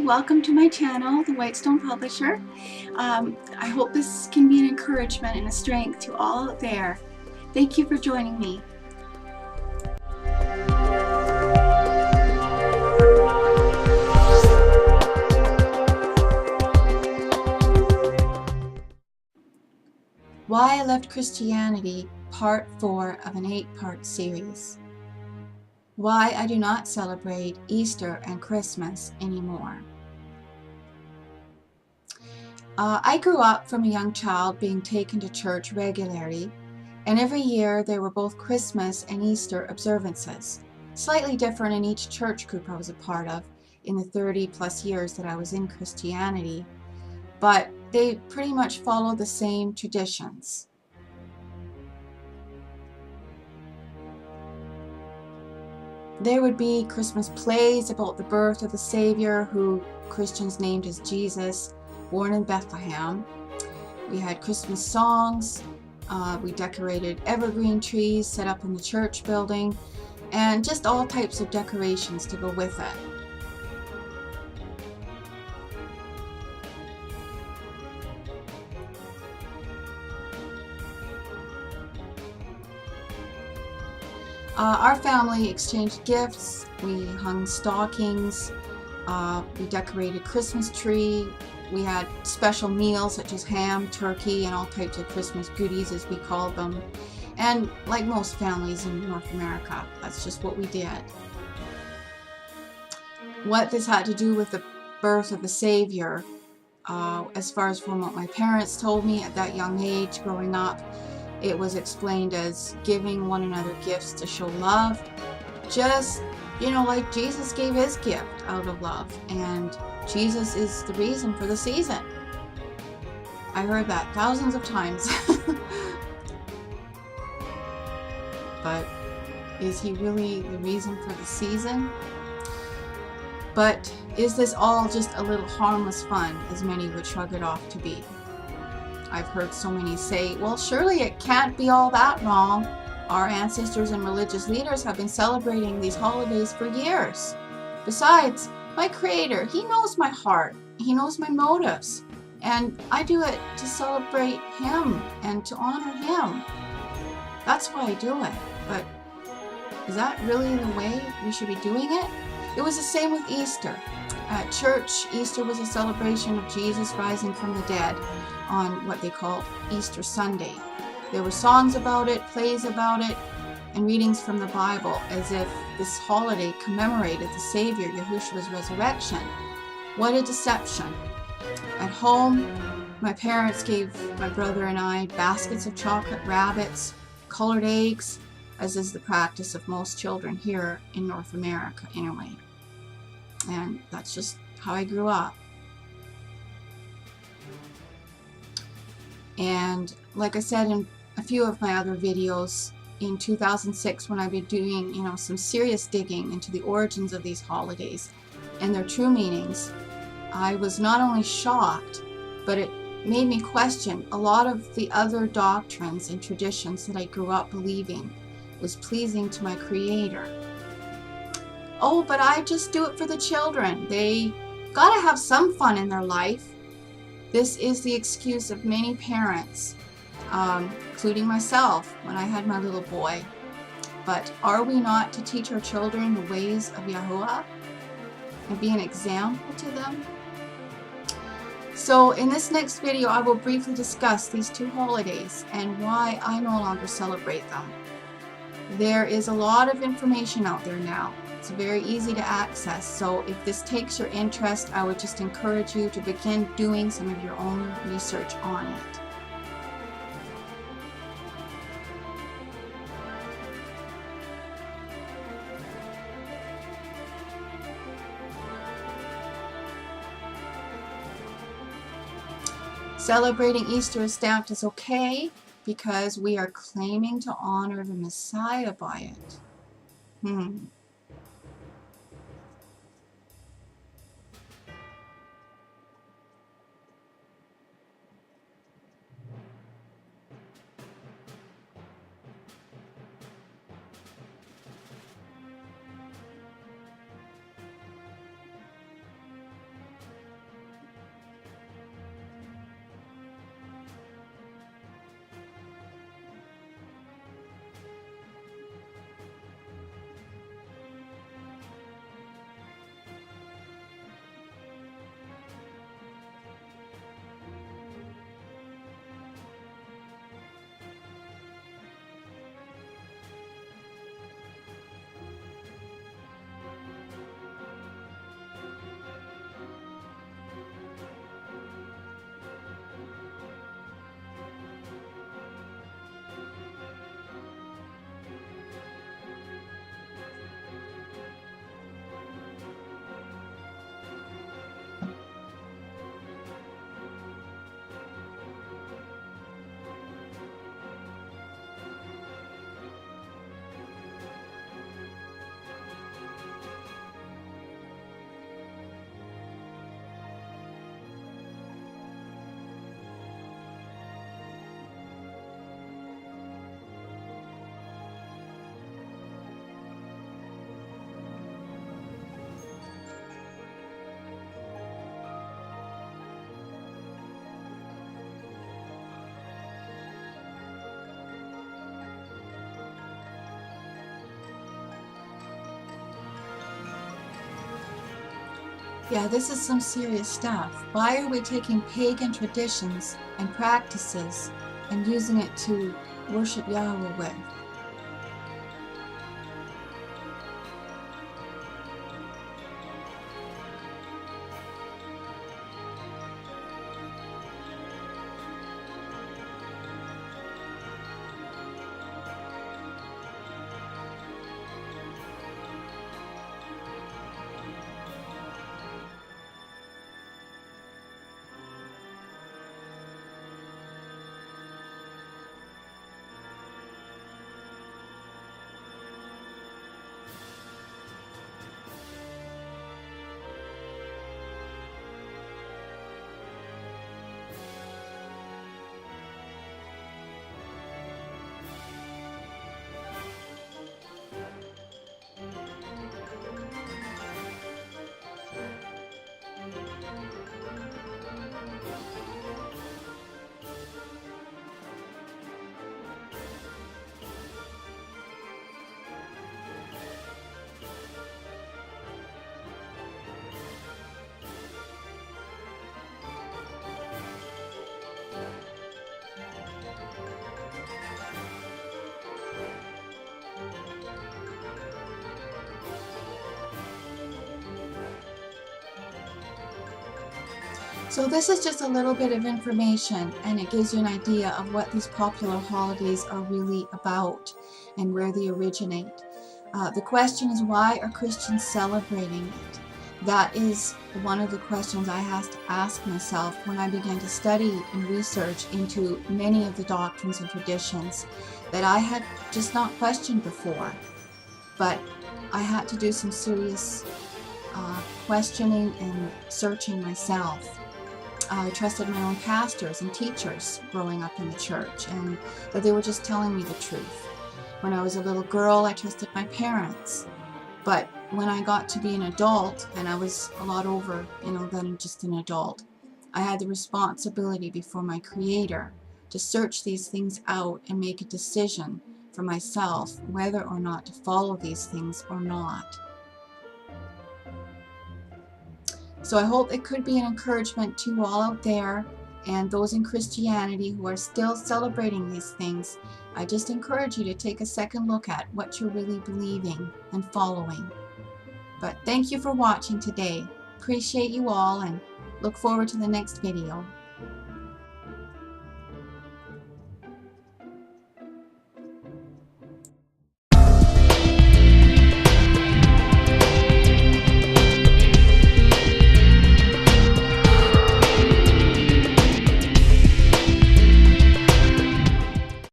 welcome to my channel, The Whitestone Publisher. I hope this can be an encouragement and a strength to all out there. Thank you for joining me. Why I Left Christianity, Part 4 of an 8-part series. Why I do not celebrate Easter and Christmas anymore. I grew up from a young child being taken to church regularly, and every year there were both Christmas and Easter observances, slightly different in each church group I was a part of in the 30+ years that I was in Christianity, but they pretty much follow the same traditions. There would be Christmas plays about the birth of the Savior, who Christians named as Jesus, born in Bethlehem. We had Christmas songs, we decorated evergreen trees set up in the church building, and just all types of decorations to go with it. Our family exchanged gifts, we hung stockings, we decorated Christmas tree, we had special meals such as ham, turkey, and all types of Christmas goodies as we called them. And like most families in North America, that's just what we did. What this had to do with the birth of the Savior, as far as from what my parents told me at that young age growing up, it was explained as giving one another gifts to show love, just, like Jesus gave his gift out of love, and Jesus is the reason for the season. I heard that thousands of times. But is he really the reason for the season? But is this all just a little harmless fun, as many would shrug it off to be? I've heard so many say, well, surely it can't be all that wrong. Our ancestors and religious leaders have been celebrating these holidays for years. Besides, my Creator, he knows my heart. He knows my motives. And I do it to celebrate him and to honor him. That's why I do it. But is that really the way we should be doing it? It was the same with Easter. At church, Easter was a celebration of Jesus rising from the dead on what they called Easter Sunday. There were songs about it, plays about it, and readings from the Bible as if this holiday commemorated the Savior Yahushua's resurrection. What a deception. At home, my parents gave my brother and I baskets of chocolate rabbits, colored eggs, as is the practice of most children here in North America anyway. And that's just how I grew up. And like I said in a few of my other videos, in 2006 when I've been doing, some serious digging into the origins of these holidays and their true meanings, I was not only shocked, but it made me question a lot of the other doctrines and traditions that I grew up believing was pleasing to my Creator. Oh, but I just do it for the children. They gotta have some fun in their life. This is the excuse of many parents, including myself when I had my little boy. But are we not to teach our children the ways of Yahuwah and be an example to them? So in this next video, I will briefly discuss these two holidays and why I no longer celebrate them. There is a lot of information out there now. It's very easy to access, so if this takes your interest, I would just encourage you to begin doing some of your own research on it. Celebrating Easter is stamped as okay because we are claiming to honor the Messiah by it. Yeah, this is some serious stuff. Why are we taking pagan traditions and practices and using it to worship Yahweh with? So this is just a little bit of information, and it gives you an idea of what these popular holidays are really about and where they originate. The question is, why are Christians celebrating it? That is one of the questions I had to ask myself when I began to study and research into many of the doctrines and traditions that I had just not questioned before. But I had to do some serious questioning and searching myself. I trusted my own pastors and teachers growing up in the church, and that they were just telling me the truth. When I was a little girl, I trusted my parents. But when I got to be an adult, and I was a lot over, than just an adult, I had the responsibility before my Creator to search these things out and make a decision for myself whether or not to follow these things or not. So I hope it could be an encouragement to you all out there and those in Christianity who are still celebrating these things. I just encourage you to take a second look at what you're really believing and following. But thank you for watching today. Appreciate you all and look forward to the next video.